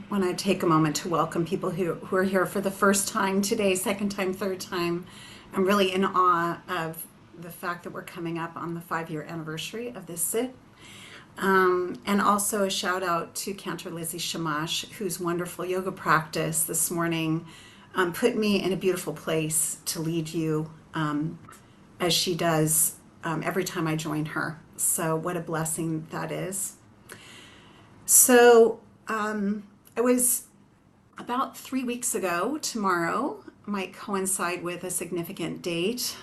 want to take a moment to welcome people who are here for the first time today, second time, third time. I'm really in awe of the fact that we're coming up on the 5-year anniversary of this sit. And also a shout out to Cantor Lizzie Shamash, whose wonderful yoga practice this morning put me in a beautiful place to lead you as she does every time I join her. So what a blessing that is. So it was about 3 weeks ago. Tomorrow might coincide with a significant date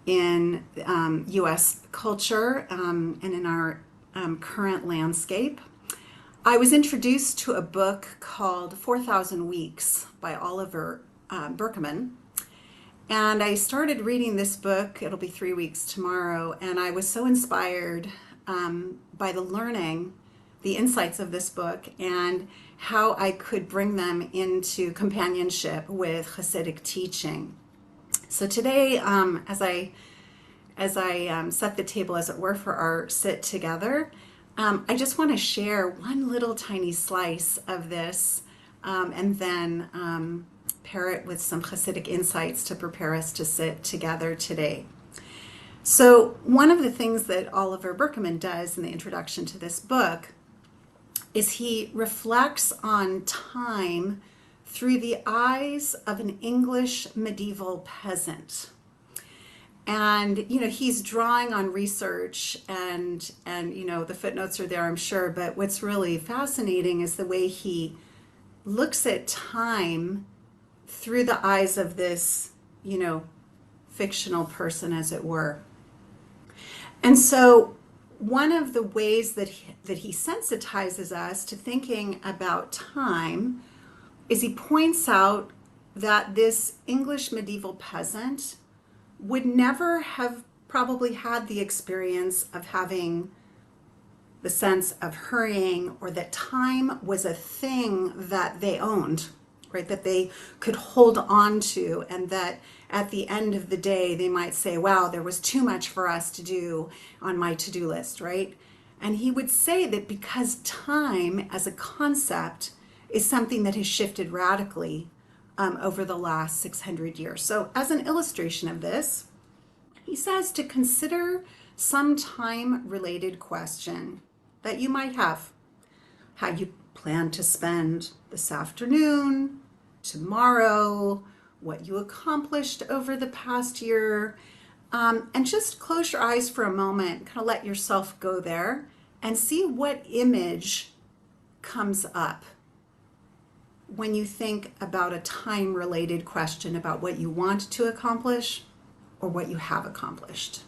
in U.S. culture and in our current landscape. I was introduced to a book called 4,000 Weeks by Oliver Burkeman. And I started reading this book. It'll be 3 weeks tomorrow. And I was so inspired by the learning, the insights of this book, and how I could bring them into companionship with Hasidic teaching. So today, as I set the table, as it were, for our sit together, I just want to share one little tiny slice of this, and then pair it with some Hasidic insights to prepare us to sit together today. So one of the things that Oliver Burkeman does in the introduction to this book is he reflects on time through the eyes of an English medieval peasant. And, he's drawing on research and the footnotes are there, I'm sure. But what's really fascinating is the way he looks at time through the eyes of this, fictional person, as it were. And so one of the ways that he sensitizes us to thinking about time is he points out that this English medieval peasant would never have probably had the experience of having the sense of hurrying, or that time was a thing that they owned, right? That they could hold on to, and that at the end of the day, they might say, wow, there was too much for us to do on my to-do list, right? And he would say that because time as a concept is something that has shifted radically over the last 600 years. So as an illustration of this, he says to consider some time-related question that you might have. How you plan to spend this afternoon, tomorrow, what you accomplished over the past year, and just close your eyes for a moment, kind of let yourself go there and see what image comes up when you think about a time-related question about what you want to accomplish or what you have accomplished.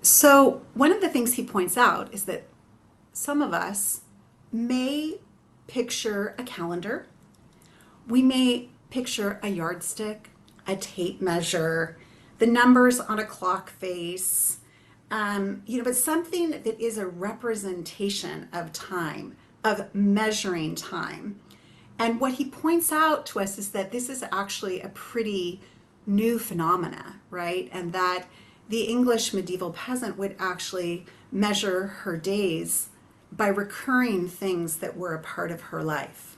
So one of the things he points out is that some of us may picture a calendar. We may picture a yardstick, a tape measure, the numbers on a clock face, but something that is a representation of time, of measuring time. And what he points out to us is that this is actually a pretty new phenomena, right? And that the English medieval peasant would actually measure her days by recurring things that were a part of her life,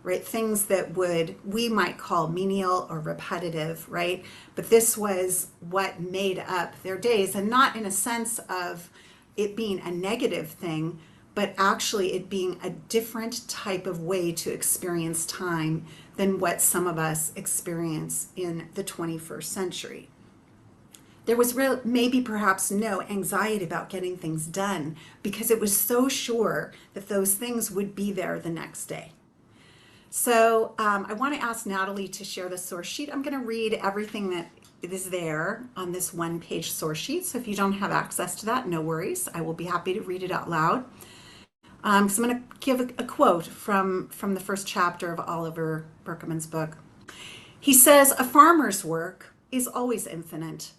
right? Things that we might call menial or repetitive, right? But this was what made up their days, and not in a sense of it being a negative thing, but actually it being a different type of way to experience time than what some of us experience in the 21st century. There was maybe perhaps no anxiety about getting things done because it was so sure that those things would be there the next day. So I want to ask Natalie to share the source sheet. I'm going to read everything that is there on this one-page source sheet. So if you don't have access to that, no worries. I will be happy to read it out loud. So I'm going to give a quote from the first chapter of Oliver Burkeman's book. He says, "A farmer's work is always infinite.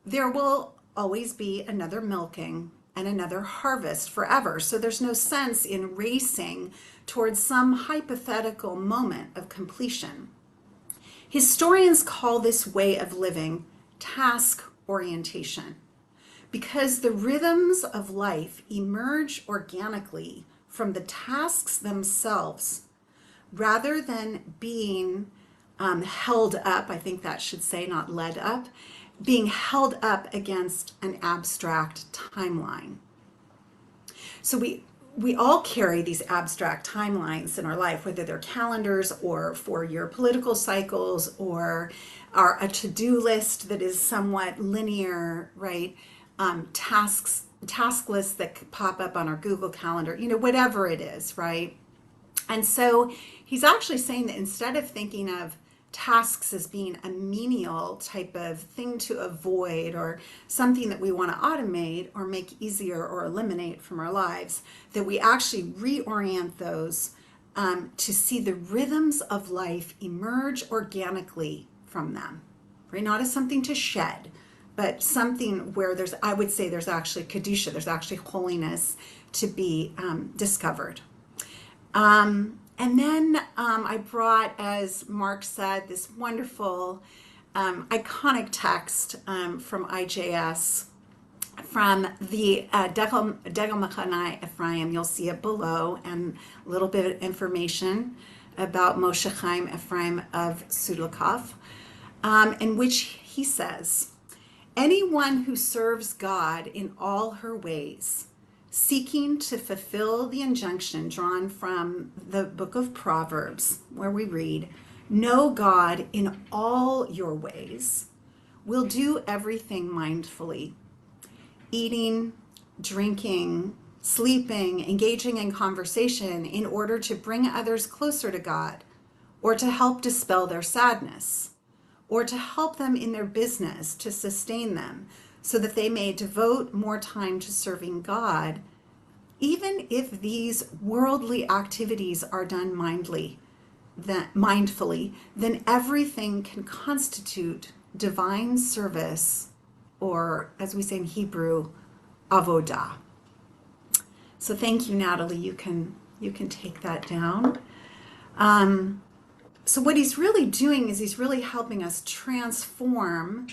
There will always be another milking and another harvest forever. So there's no sense in racing towards some hypothetical moment of completion. Historians call this way of living task orientation. because the rhythms of life emerge organically from the tasks themselves rather than being held up. I think that should say, not led up, being held up against an abstract timeline. So we all carry these abstract timelines in our life, whether they're calendars or 4-year political cycles or a to-do list that is somewhat linear, right? Task lists that pop up on our Google Calendar, whatever it is, right? And so he's actually saying that instead of thinking of tasks as being a menial type of thing to avoid or something that we want to automate or make easier or eliminate from our lives, that we actually reorient those to see the rhythms of life emerge organically from them, right? Not as something to shed, but something where I would say there's actually Kedusha, there's actually holiness to be discovered. And then I brought, as Mark said, this wonderful, iconic text from IJS, from the Degel Mechanai Ephraim. You'll see it below, and a little bit of information about Moshe Chaim Ephraim of Sudlikov, in which he says, anyone who serves God in all her ways, seeking to fulfill the injunction drawn from the book of Proverbs, where we read, know God in all your ways, will do everything mindfully, eating, drinking, sleeping, engaging in conversation in order to bring others closer to God, or to help dispel their sadness, or to help them in their business to sustain them, so that they may devote more time to serving God, even if these worldly activities are done mindfully, then everything can constitute divine service, or as we say in Hebrew, avodah. So thank you, Natalie. You can take that down. So what he's really doing is he's really helping us transform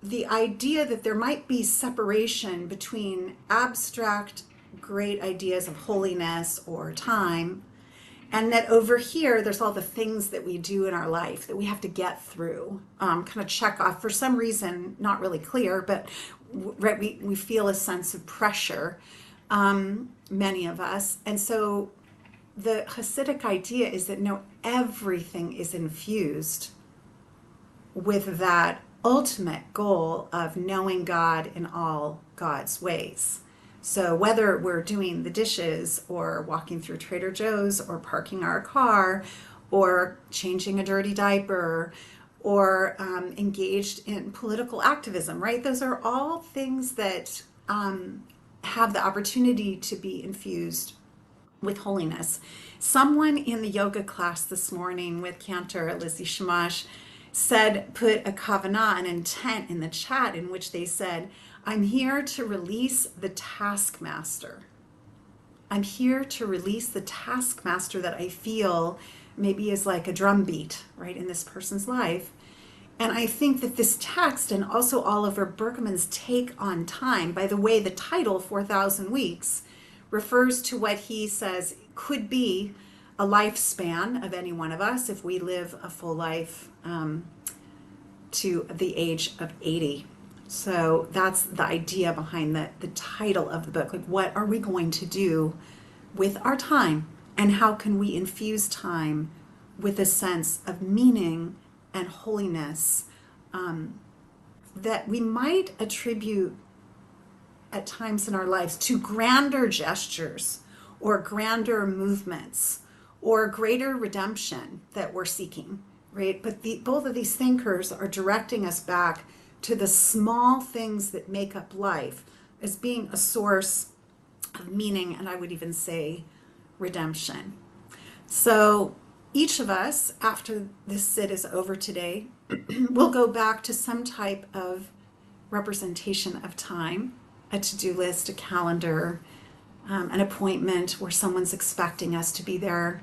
the idea that there might be separation between abstract great ideas of holiness or time, and that over here there's all the things that we do in our life that we have to get through, kind of check off for some reason, not really clear, but right, we feel a sense of pressure, many of us. And so the Hasidic idea is that no, everything is infused with that ultimate goal of knowing God in all God's ways. So whether we're doing the dishes or walking through Trader Joe's or parking our car or changing a dirty diaper or engaged in political activism, right? Those are all things that have the opportunity to be infused with holiness. Someone in the yoga class this morning with Cantor, Lizzie Shamash, put a kavanah, an intent, in the chat in which they said, I'm here to release the taskmaster. I'm here to release the taskmaster that I feel maybe is like a drumbeat, right, in this person's life. And I think that this text, and also Oliver Berkman's take on time, by the way, the title, 4,000 Weeks, refers to what he says could be a lifespan of any one of us if we live a full life to the age of 80. So that's the idea behind the title of the book. Like, what are we going to do with our time? And how can we infuse time with a sense of meaning and holiness that we might attribute at times in our lives to grander gestures or grander movements or greater redemption that we're seeking, right? But both of these thinkers are directing us back to the small things that make up life as being a source of meaning, and I would even say redemption. So each of us, after this sit is over today, will go back to some type of representation of time, a to-do list, a calendar, an appointment where someone's expecting us to be there.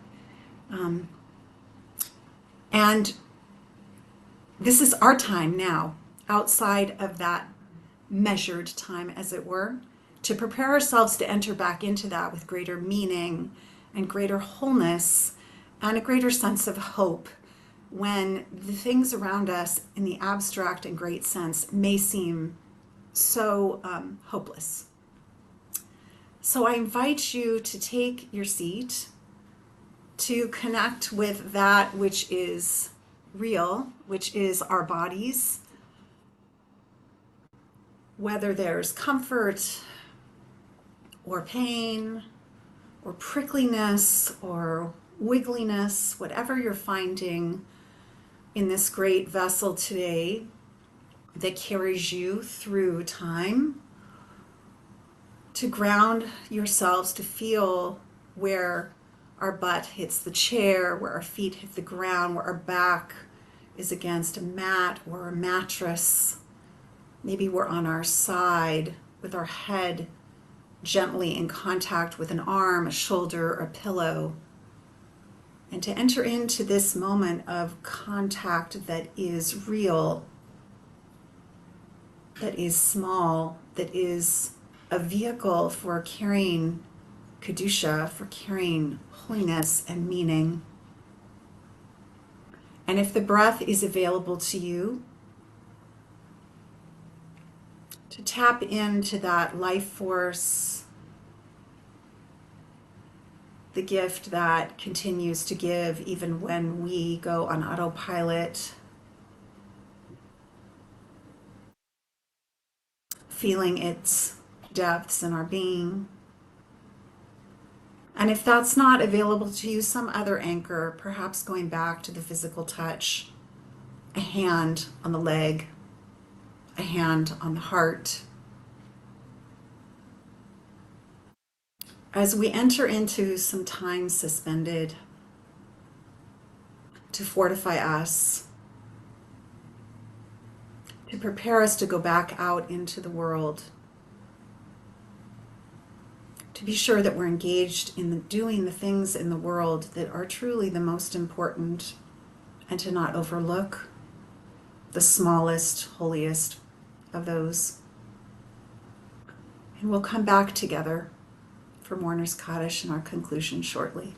And this is our time now, outside of that measured time, as it were, to prepare ourselves to enter back into that with greater meaning and greater wholeness and a greater sense of hope when the things around us in the abstract and great sense may seem so hopeless. So I invite you to take your seat, to connect with that which is real, which is our bodies, whether there's comfort or pain or prickliness or wiggliness, whatever you're finding in this great vessel today that carries you through time, to ground yourselves, to feel where our butt hits the chair, where our feet hit the ground, where our back is against a mat or a mattress. Maybe we're on our side with our head gently in contact with an arm, a shoulder, or a pillow. And to enter into this moment of contact that is real, that is small, that is a vehicle for carrying Kedusha, for carrying holiness and meaning. And if the breath is available to you, to tap into that life force, the gift that continues to give even when we go on autopilot, feeling its depths in our being. And if that's not available to you, some other anchor, perhaps going back to the physical touch, a hand on the leg, a hand on the heart. As we enter into some time suspended to fortify us, to prepare us to go back out into the world, to be sure that we're engaged in doing the things in the world that are truly the most important, and to not overlook the smallest, holiest of those. And we'll come back together for Mourner's Kaddish and our conclusion shortly.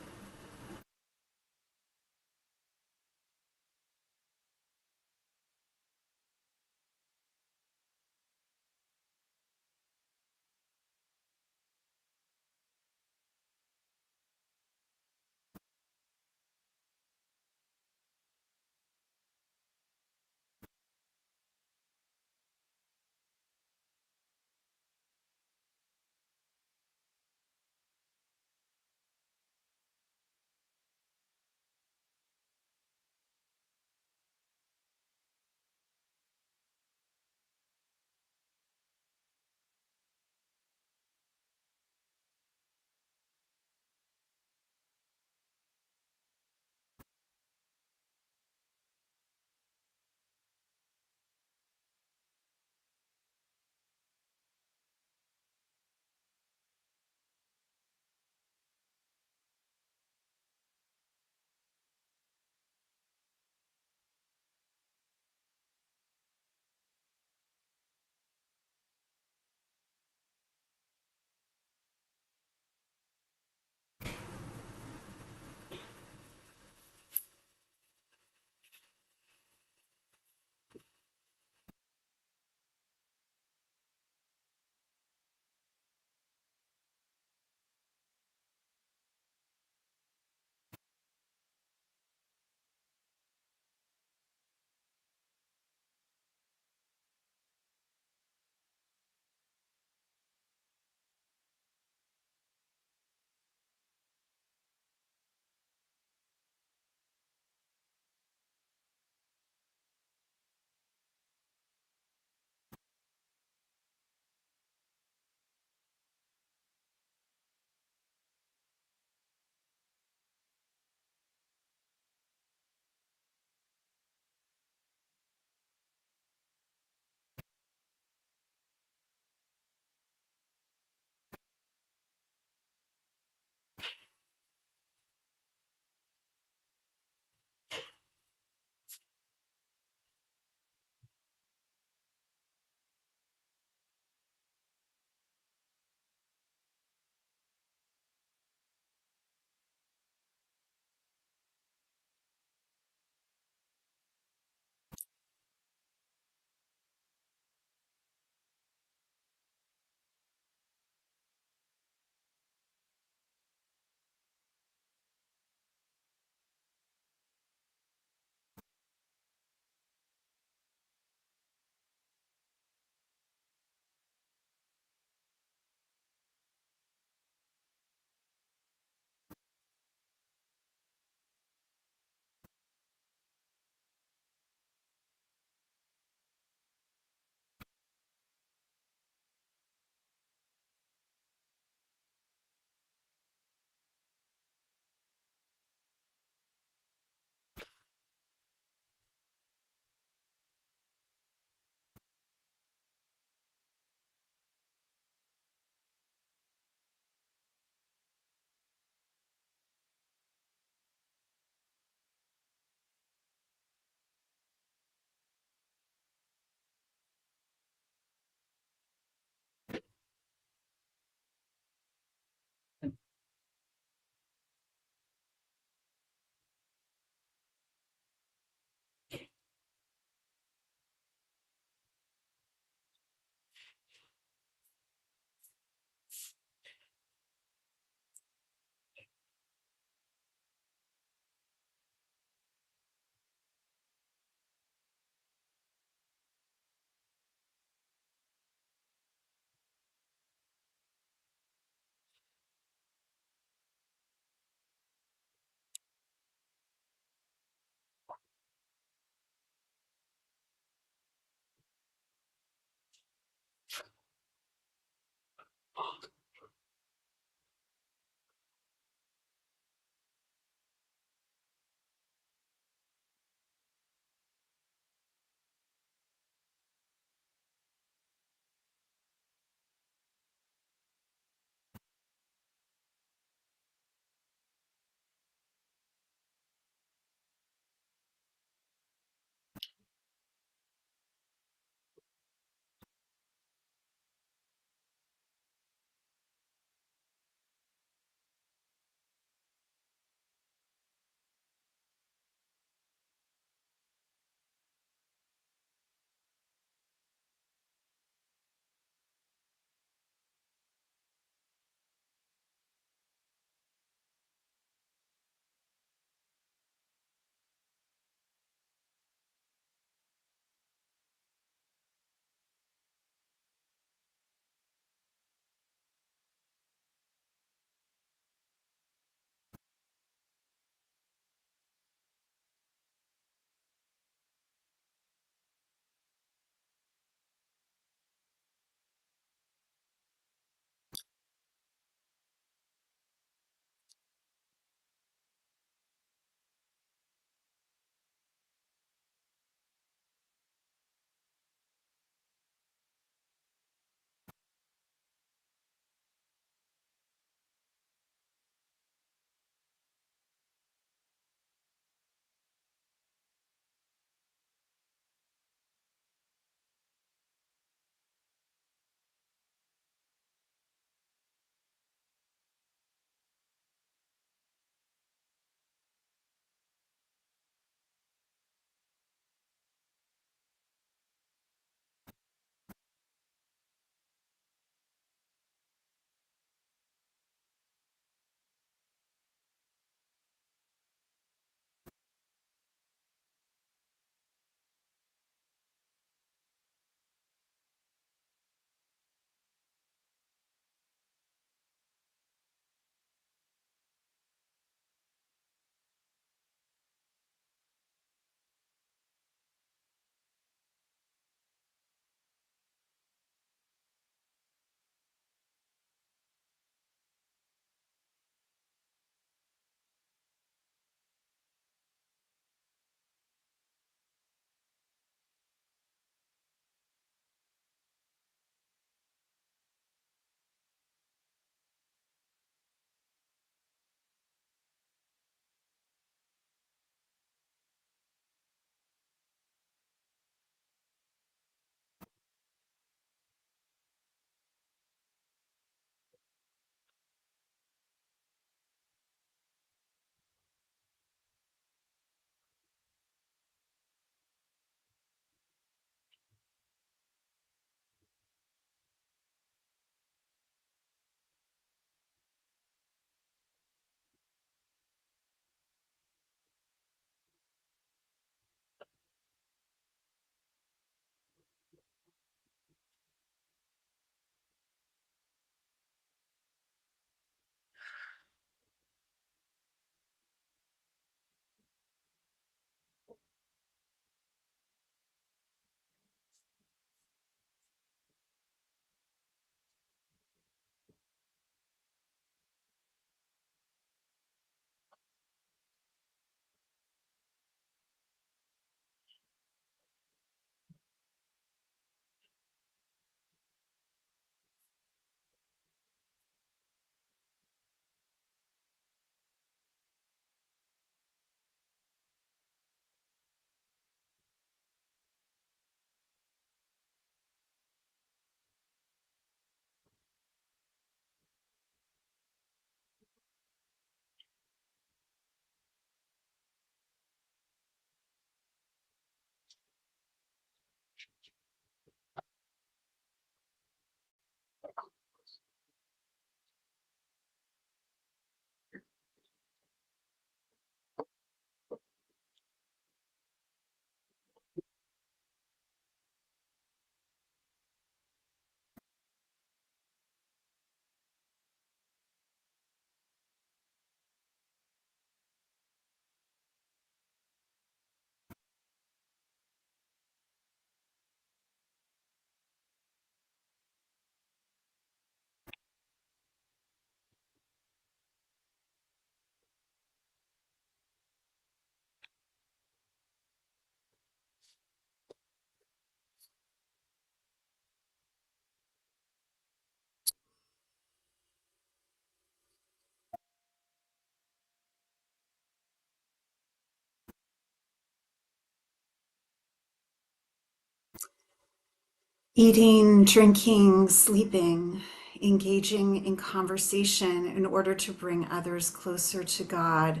Eating, drinking, sleeping, engaging in conversation in order to bring others closer to God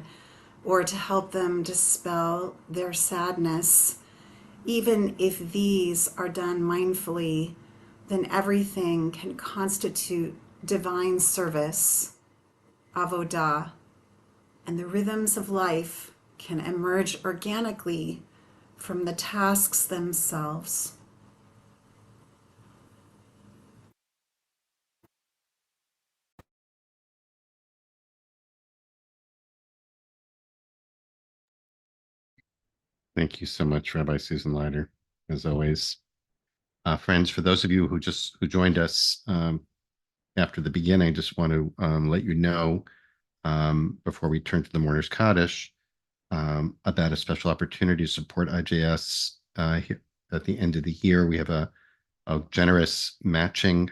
or to help them dispel their sadness. Even if these are done mindfully, then everything can constitute divine service, avodah, and the rhythms of life can emerge organically from the tasks themselves. Thank you so much, Rabbi Susan Leider, as always. Friends, for those of you who joined us after the beginning, I just want to let you know before we turn to the Mourner's Kaddish about a special opportunity to support IJS here at the end of the year. We have a generous matching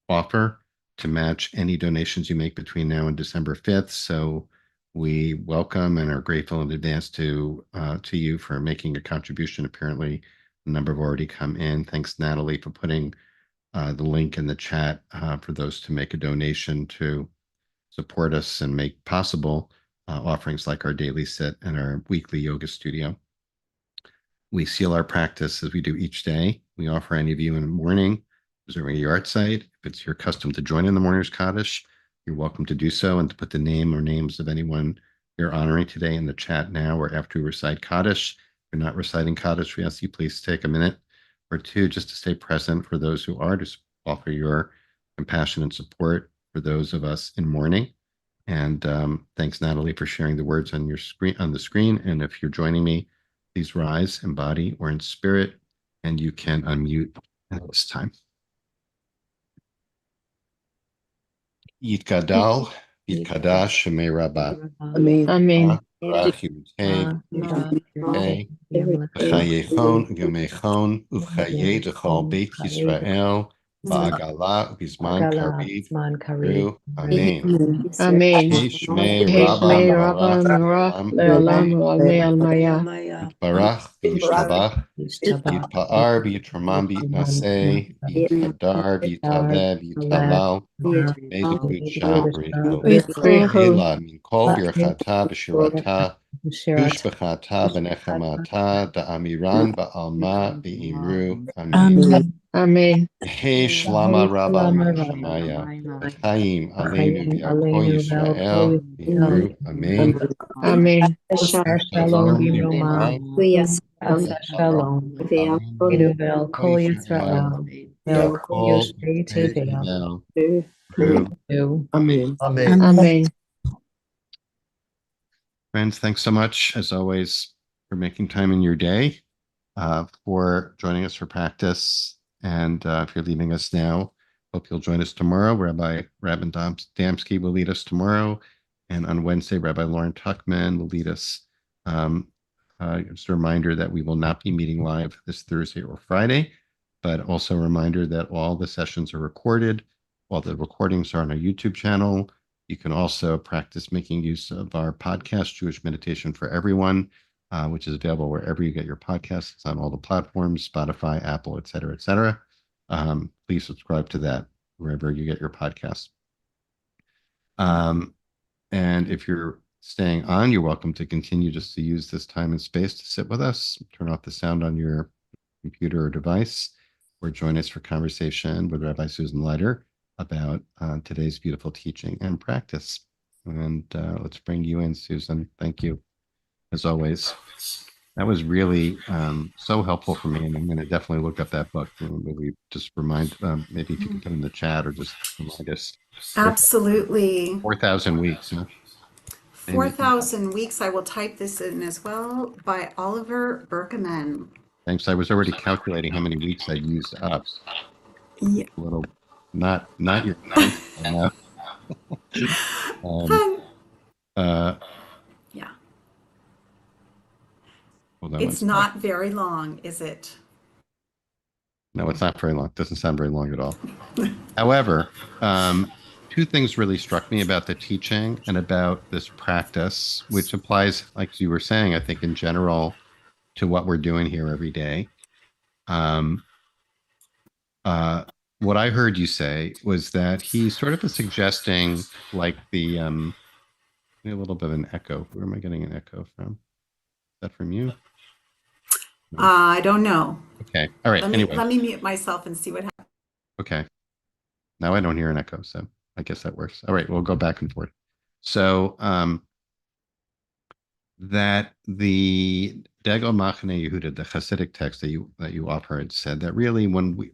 offer to match any donations you make between now and December 5th. So we welcome and are grateful in advance to you for making a contribution. Apparently, a number have already come in. Thanks, Natalie, for putting the link in the chat for those to make a donation to support us and make possible offerings like our daily sit and our weekly yoga studio. We seal our practice as we do each day. We offer any of you in the morning, reserving a yard site. If it's your custom to join in the Mourner's Kaddish, you're welcome to do so and to put the name or names of anyone you're honoring today in the chat now or after we recite Kaddish. If you're not reciting Kaddish, we ask you please take a minute or two just to stay present for those who are, to offer your compassion and support for those of us in mourning. And thanks, Natalie, for sharing the words on your screen on the screen. And if you're joining me, please rise in body or in spirit, and you can unmute at this time. Yitkadal, Yitkadash, Shemei Rabbah. Amen. Barach Yimtei, Yimtei, B'chayechon, Yomechon, Uchaye Dechol Beit Yisrael, Ba'agala, Bizman Karid, Ru, Amen. Amen. Shmei Rabbah, Shmei Rabba Barach, Marach Le'olam, Le'olam Olamei Almaya. Barach, Yishtabach, Yitpa'ar, Yitramam, Yitnaseh, Yitkadar, Yitaleh, Yitalal. May the good Shah Ela Min Kol Birchata B'Shirata Tushbechata B'Nechemata Da'amiran Ba'alma Be'imru Amen. Amen. Hey Shlama Rabba Shemaya Chaim Aleinu V'Yakol Yisrael Be'imru Amen. Amen. Shalom Livraim Asa Shalom. Iduvel Kol Yisrael. Vel Kol Yakol Yoshvei Tevel. Tevel. Amen. Amen. Friends, thanks so much, as always, for making time in your day, for joining us for practice. And if you're leaving us now, hope you'll join us tomorrow. Rabbi Damsky will lead us tomorrow. And on Wednesday, Rabbi Lauren Tuckman will lead us. Just a reminder that we will not be meeting live this Thursday or Friday, but also a reminder that all the sessions are recorded. All the recordings are on our YouTube channel. You can also practice making use of our podcast, Jewish Meditation for Everyone, which is available wherever you get your podcasts. It's on all the platforms, Spotify, Apple, et cetera, et cetera. Please subscribe to that wherever you get your podcasts. And if you're staying on, you're welcome to continue just to use this time and space to sit with us, turn off the sound on your computer or device, or join us for conversation with Rabbi Susan Leider about today's beautiful teaching and practice. And let's bring you in, Susan. Thank you, as always. That was really so helpful for me, and I'm going to definitely look up that book. Maybe just remind, maybe if you can put in the chat or just remind us. Absolutely. 4,000 weeks. Huh? 4,000 Weeks. I will type this in as well, by Oliver Berkman. Thanks. I was already calculating how many weeks I'd used up. Yeah. A little, not your kind. I know. Yeah. Hold on It's not very long, is it? No, it's not very long. It doesn't sound very long at all. However, two things really struck me about the teaching and about this practice, which applies, like you were saying, I think in general, to what we're doing here every day. what I heard you say was that he sort of is suggesting like a little bit of an echo. Where am I getting an echo from? Is that from you? No. I don't know. Okay. All right. Anyway. Let me mute myself and see what happens. Okay. Now I don't hear an echo, so I guess that works. All right, we'll go back and forth. So that the Degel Machane Yehuda, the Hasidic text that you offered, said that really when we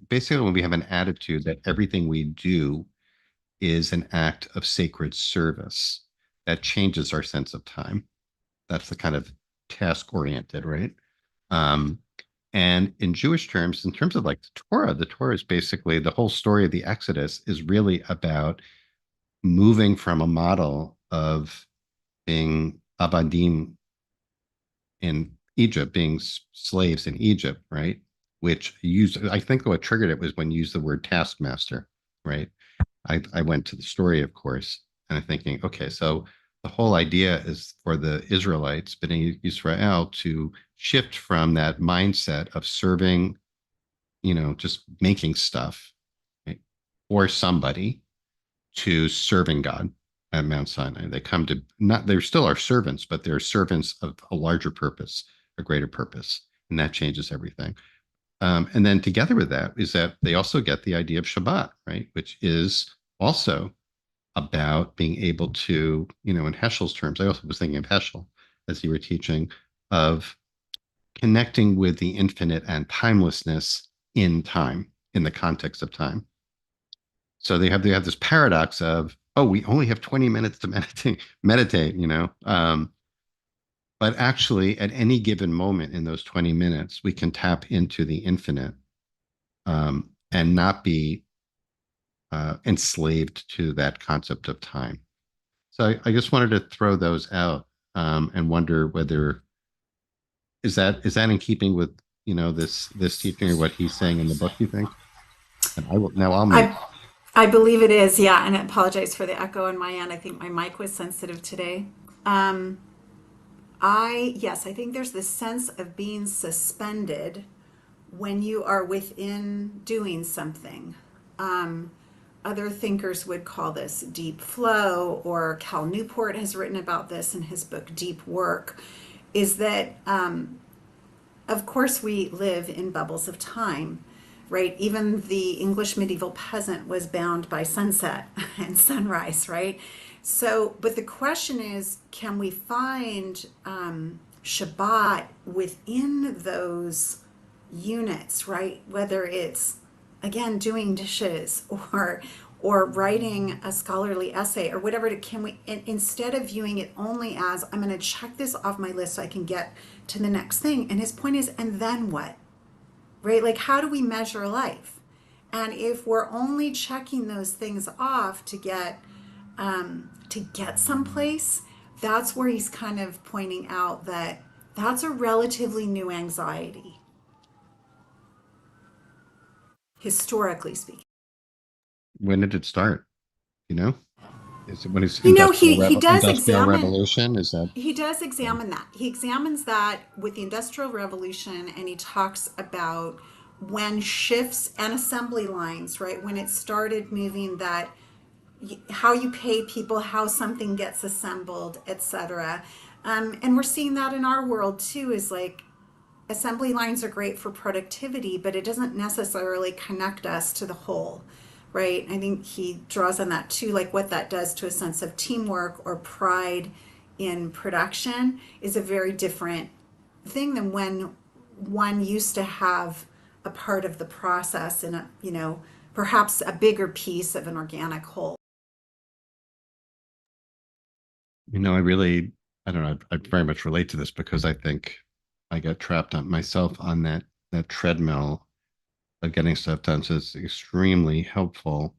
have an attitude that everything we do is an act of sacred service, that changes our sense of time. That's the kind of task oriented, right? Um, and in Jewish terms, in terms of like the Torah is basically the whole story of the Exodus is really about moving from a model of being abadim in Egypt, being slaves in Egypt, right? Which used, I think what triggered it was when you used the word taskmaster, right? I went to the story, of course, and I'm thinking, okay, so the whole idea is for the Israelites, Bnei Israel, to shift from that mindset of serving, just making stuff, right, or somebody, to serving God at Mount Sinai. They come to not, they're still our servants, but they're servants of a larger purpose, a greater purpose. And that changes everything. And then together with that is that they also get the idea of Shabbat, right? Which is also about being able to, in Heschel's terms, I also was thinking of Heschel as you were teaching, of connecting with the infinite and timelessness in time, in the context of time. So they have this paradox of, oh, we only have 20 minutes to meditate, but actually at any given moment in those 20 minutes, we can tap into the infinite, and not be enslaved to that concept of time. So I just wanted to throw those out, and wonder whether is that in keeping with this teaching or what he's saying in the book, you think? And I'll mute. I believe it is, yeah, and I apologize for the echo on my end. I think my mic was sensitive today. Um, I think there's this sense of being suspended when you are within doing something. Um, Other thinkers would call this deep flow, or Cal Newport has written about this in his book Deep Work. Is that, of course, we live in bubbles of time, right? Even the English medieval peasant was bound by sunset and sunrise, right? So, but the question is, can we find Shabbat within those units, right? Whether it's, again, doing dishes, or writing a scholarly essay, or whatever, can we, instead of viewing it only as I'm going to check this off my list so I can get to the next thing. And his point is, and then what? Right? Like, how do we measure life? And if we're only checking those things off to get someplace, that's where he's kind of pointing out that that's a relatively new anxiety, historically speaking. When did it start? You know, is it when it's He does industrial examine, revolution? Is that he does examine that. He examines that with the Industrial Revolution, and he talks about when shifts and assembly lines, right? When it started moving, that how you pay people, how something gets assembled, etc. And we're seeing that in our world too. Is like, assembly lines are great for productivity, but it doesn't necessarily connect us to the whole, right? I think he draws on that too, like what that does to a sense of teamwork or pride in production is a very different thing than when one used to have a part of the process in a, perhaps a bigger piece of an organic whole. I don't know. I very much relate to this because I think I get trapped on myself on that treadmill of getting stuff done. So it's extremely helpful.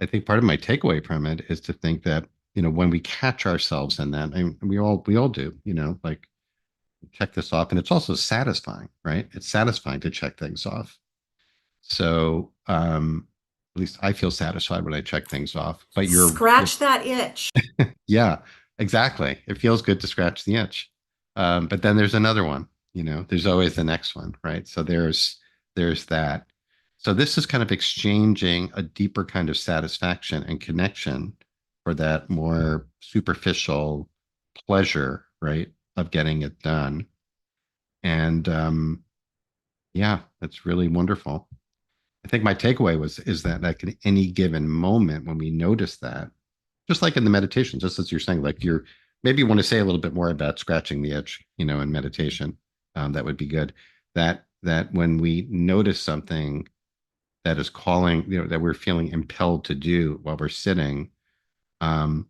I think part of my takeaway from it is to think that, when we catch ourselves in that, and we all do, like check this off, and it's also satisfying, right? It's satisfying to check things off. So, at least I feel satisfied when I check things off. But Scratch that itch. yeah, exactly. It feels good to scratch the itch. But then there's another one, there's always the next one, right? So there's that. So this is kind of exchanging a deeper kind of satisfaction and connection for that more superficial pleasure, right, of getting it done. And yeah, that's really wonderful. I think my takeaway is that like in any given moment when we notice that, just like in the meditation, just as you're saying, like you're maybe you want to say a little bit more about scratching the itch, in meditation. That would be good. That when we notice something that is calling, that we're feeling impelled to do while we're sitting, um,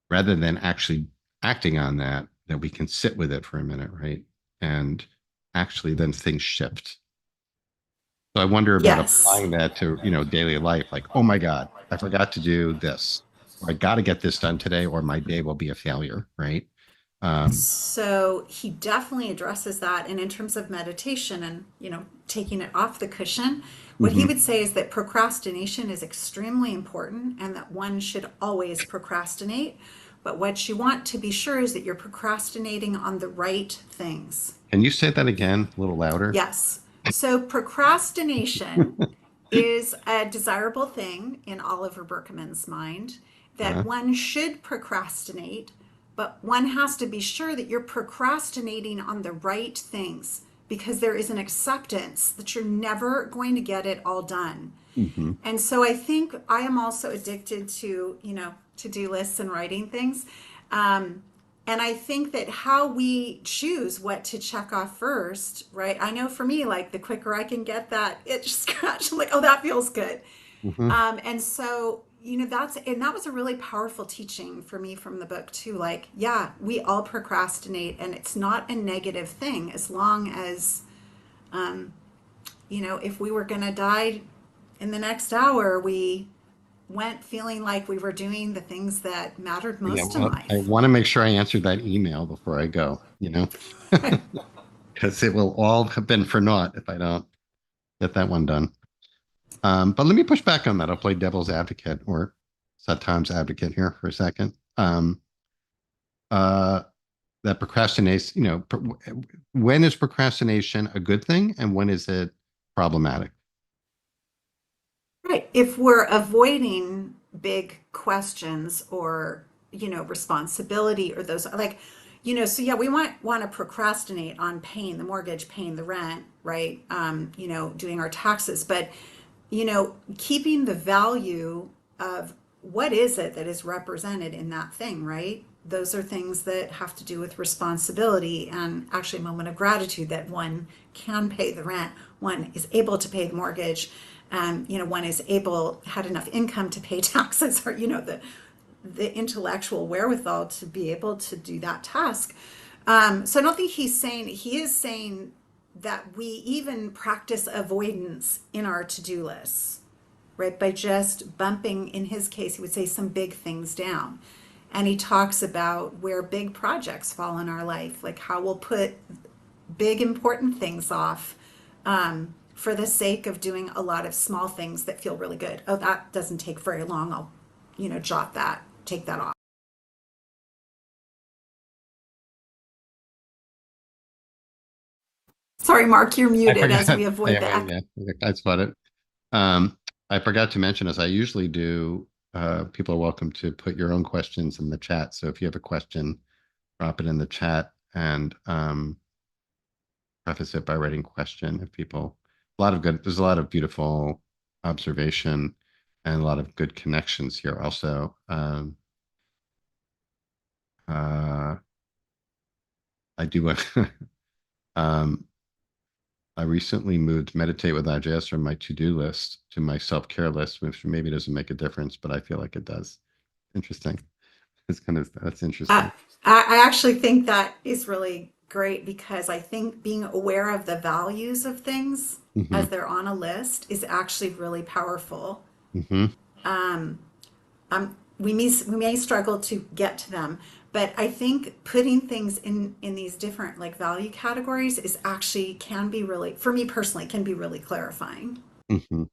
rather than actually acting on that, that we can sit with it for a minute, right? And actually then things shift. So I wonder about Yes. applying that to, daily life. Like, oh my God, I forgot to do this, or I got to get this done today, or my day will be a failure, right? Um, So he definitely addresses that. And in terms of meditation and, taking it off the cushion, what he mhm. would say is that procrastination is extremely important and that one should always procrastinate. But what you want to be sure is that you're procrastinating on the right things. Can you say that again a little louder? Yes. So procrastination is a desirable thing in Oliver Berkman's mind, that Uh, one should procrastinate, but one has to be sure that you're procrastinating on the right things because there is an acceptance that you're never going to get it all done. mhm. And so I think I am also addicted to, to-do lists and writing things. And I think that how we choose what to check off first, right? I know for me, like the quicker I can get that itch scratch, I'm like, oh, that feels good. Mhm. And so, that was a really powerful teaching for me from the book too. Like, yeah, we all procrastinate and it's not a negative thing as long as, if we were going to die in the next hour, we went feeling like we were doing the things that mattered Yeah, most in well, I life. want to make sure I answered that email before I go, because it will all have been for naught if I don't get that one done. But let me push back on that. I'll play devil's advocate or Satan's advocate here for a second. Uh, that procrastination, when is procrastination a good thing and when is it problematic? Right. If we're avoiding big questions or, responsibility or those like, so yeah, we might want to procrastinate on paying the mortgage, paying the rent, right? Doing our taxes, but, keeping the value of what is it that is represented in that thing, right? Those are things that have to do with responsibility and actually a moment of gratitude that one can pay the rent, one is able to pay the mortgage, one is had enough income to pay taxes, or the intellectual wherewithal to be able to do that task. So I don't think he is saying that we even practice avoidance in our to-do lists, right? By just bumping, in his case, he would say some big things down. And he talks about where big projects fall in our life, like how we'll put big important things off for the sake of doing a lot of small things that feel really good. Oh, that doesn't take very long. I'll, jot that, take that off. Sorry, Mark, you're I muted as forgot. we avoid Yeah, the echo. yeah, I spot it. I forgot to mention, as I usually do, people are welcome to put your own questions in the chat. So if you have a question, drop it in the chat and preface it by writing question. If people, there's a lot of beautiful observation and a lot of good connections here also. Uh, I do, um, I recently moved meditate with IJS from my to-do list to my self-care list, which maybe doesn't make a difference, but I feel like it does. Interesting. That's Uh, interesting. I actually think that is really great because I think being aware of the values of things Hmm. as they're on a list is actually really powerful. Hmm. We may struggle to get to them, but I think putting things in these different like value categories is actually can be really, for me personally, can be really clarifying. Hmm.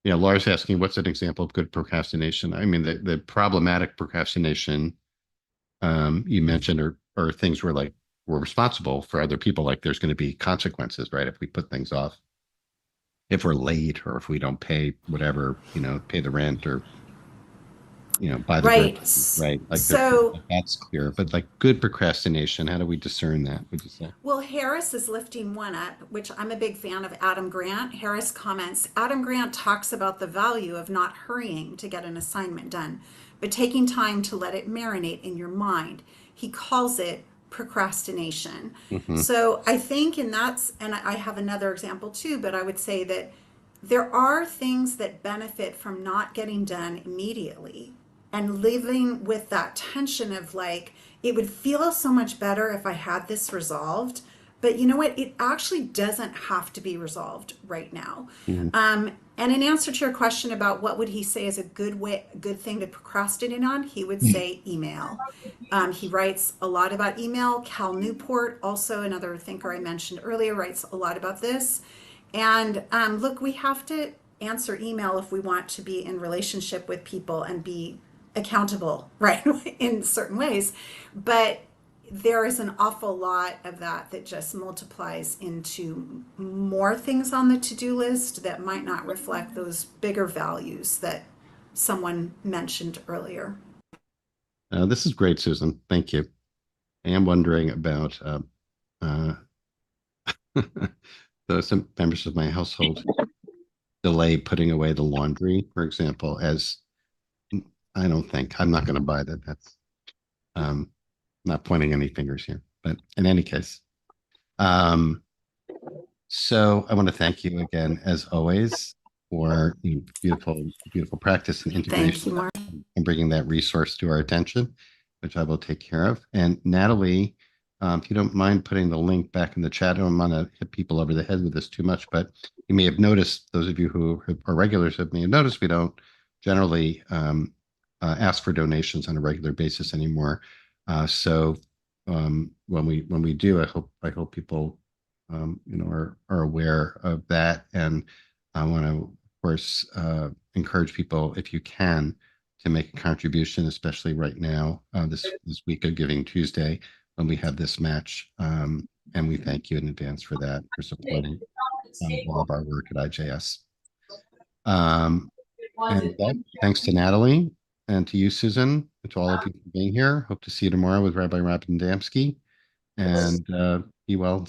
Yeah, Laura's asking, what's an example of good procrastination? I mean, the problematic procrastination you mentioned are things where like we're responsible for other people, like there's going to be consequences, right? If we put things off. if we're late or if we don't pay whatever, pay the rent or, buy the Right. groceries, right? Like So, that's clear. But like good procrastination, how do we discern that, would you say? well, Harris is lifting one up, which I'm a big fan of Adam Grant. Harris comments Adam Grant talks about the value of not hurrying to get an assignment done, but taking time to let it marinate in your mind. He calls it procrastination. Hmm. So I think, and I have another example too, but I would say that there are things that benefit from not getting done immediately and living with that tension of like, it would feel so much better if I had this resolved. But you know what? It actually doesn't have to be resolved right now. Hmm. And in answer to your question about what would he say is a good thing to procrastinate on, he would say email. He writes a lot about email. Cal Newport, also another thinker I mentioned earlier, writes a lot about this. And look, we have to answer email if we want to be in relationship with people and be accountable, right, in certain ways. But there is an awful lot of that just multiplies into more things on the to-do list that might not reflect those bigger values that someone mentioned earlier. This is great, Susan. Thank you. I am wondering about uh, some members of my household delay putting away the laundry, for example, as I don't think I'm not going to buy that. That's um, not pointing any fingers here, but in any case, um, so I want to thank you again, as always, for beautiful, beautiful practice and Thank integration you, Mark. and bringing that resource to our attention, which I will take care of. And Natalie, if you don't mind putting the link back in the chat, I don't want to hit people over the head with this too much, but you may have noticed, those of you who are regulars may have noticed, we don't generally ask for donations on a regular basis anymore. So when we do, I hope people are aware of that. And I want to, of course, encourage people, if you can, to make a contribution, especially right now, this week of Giving Tuesday, when we have this match. And we thank you in advance for that, for supporting all of our work at IJS. And that, thanks to Natalie and to you, Susan, and to all of you for being here. Hope to see you tomorrow with Rabbi Robin Damsky. And be well.